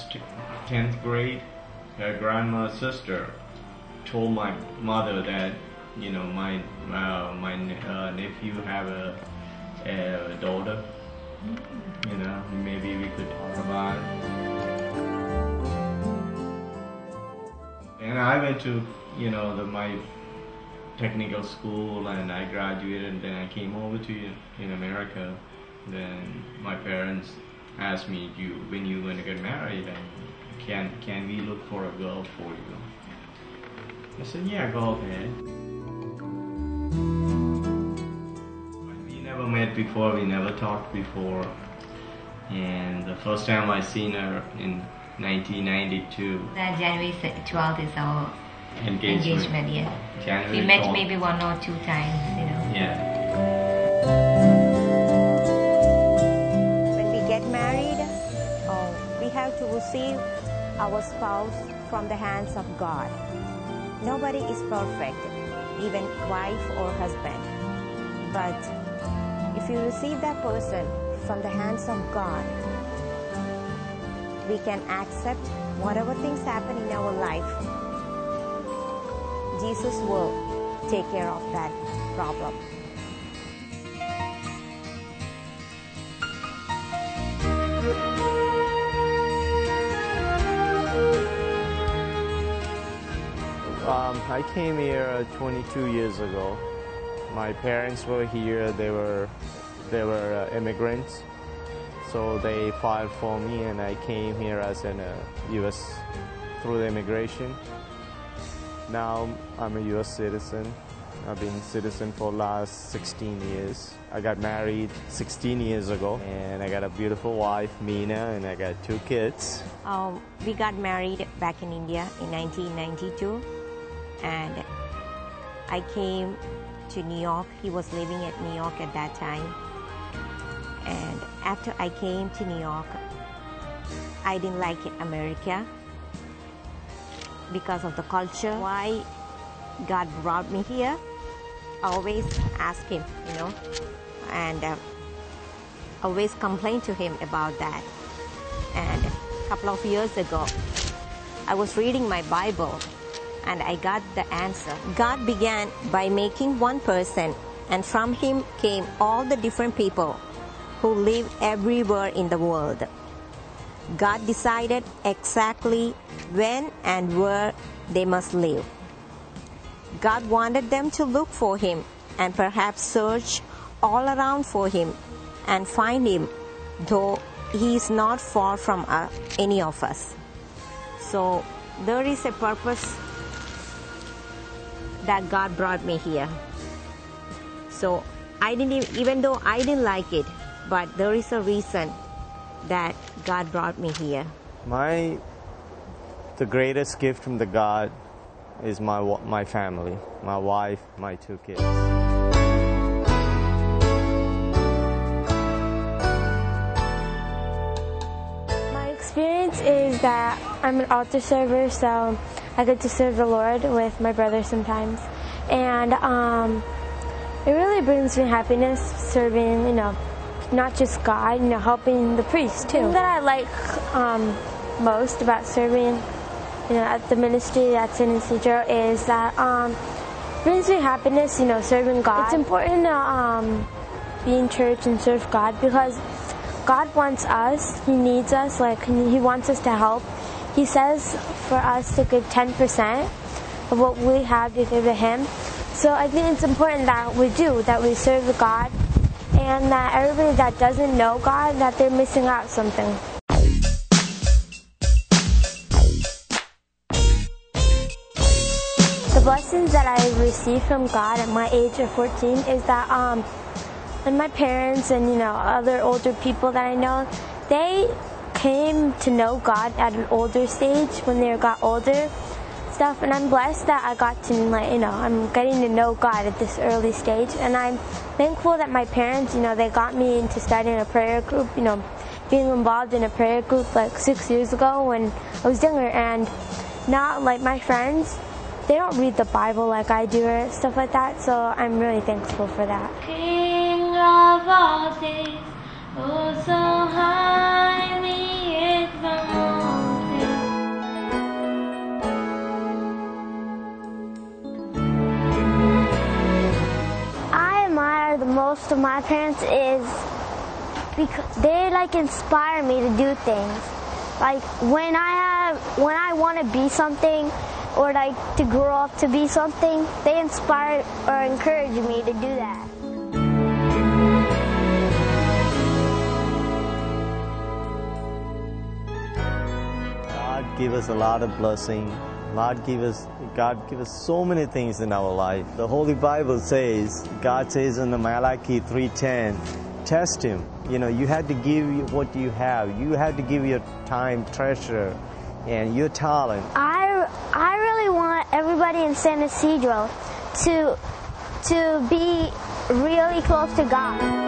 finished 10th grade, her grandma's sister told my mother that, you know, my nephew have a daughter. You know, maybe we could talk about it. And I went to, you know, my technical school, and I graduated, and then I came over to in America. Then my parents asked me, when you going to get married, and can we look for a girl for you? I said, yeah, go ahead. We never met before, we never talked before, and the first time I seen her in 1992. January 12th is our engagement, yeah. January we met 12th. maybe 1 or 2 times, you know. Yeah. When we get married, we have to receive our spouse from the hands of God. Nobody is perfect, even wife or husband. But if you receive that person from the hands of God, we can accept whatever things happen in our life. Jesus will take care of that problem. I came here 22 years ago. My parents were here. They were immigrants, so they filed for me, and I came here as an U.S. through the immigration. Now I'm a U.S. citizen. I've been a citizen for the last 16 years. I got married 16 years ago, and I got a beautiful wife, Meena, and I got 2 kids. We got married back in India in 1992, and I came to New York. He was living at New York at that time. And after I came to New York, I didn't like America because of the culture. Why God brought me here? I always ask Him, you know, and always complain to Him about that. And a couple of years ago, I was reading my Bible, and I got the answer. God began by making one person, and from him came all the different people who live everywhere in the world. God decided exactly when and where they must live. God wanted them to look for Him and perhaps search all around for Him and find Him, though He is not far from any of us. So there is a purpose that God brought me here. So even though I didn't like it, but there is a reason that God brought me here. The greatest gift from the God is my family, my wife, my 2 kids. My experience is that I'm an altar server, so I get to serve the Lord with my brother sometimes, and it really brings me happiness serving, you know, not just God, you know, helping the priest too. The thing that I like most about serving, you know, at the ministry at St. Isidro is that it brings me happiness, you know, serving God. It's important to be in church and serve God because God wants us. He needs us. Like, He wants us to help. He says for us to give 10% of what we have to give to Him. So I think it's important that we serve God, and that everybody that doesn't know God, that they're missing out something. The blessings that I received from God at my age of 14 is that and my parents and, you know, other older people that I know, they came to know God at an older stage when they got older stuff, and I'm blessed that I got to, like, you know, I'm getting to know God at this early stage, and I'm thankful that my parents, you know, they got me into starting a prayer group, you know, being involved in a prayer group like 6 years ago when I was younger, and now, like, my friends, they don't read the Bible like I do or stuff like that, so I'm really thankful for that. King of all things, oh so highly exalted. close to my parents is because they like inspire me to do things. Like when I want to be something or like to grow up to be something, they inspire or encourage me to do that. God give us a lot of blessing. God give us so many things in our life. The Holy Bible says, God says in the Malachi 3:10, test Him. You know, you had to give what you have. You had to give your time, treasure, and your talent. I really want everybody in San Ysidro to be really close to God.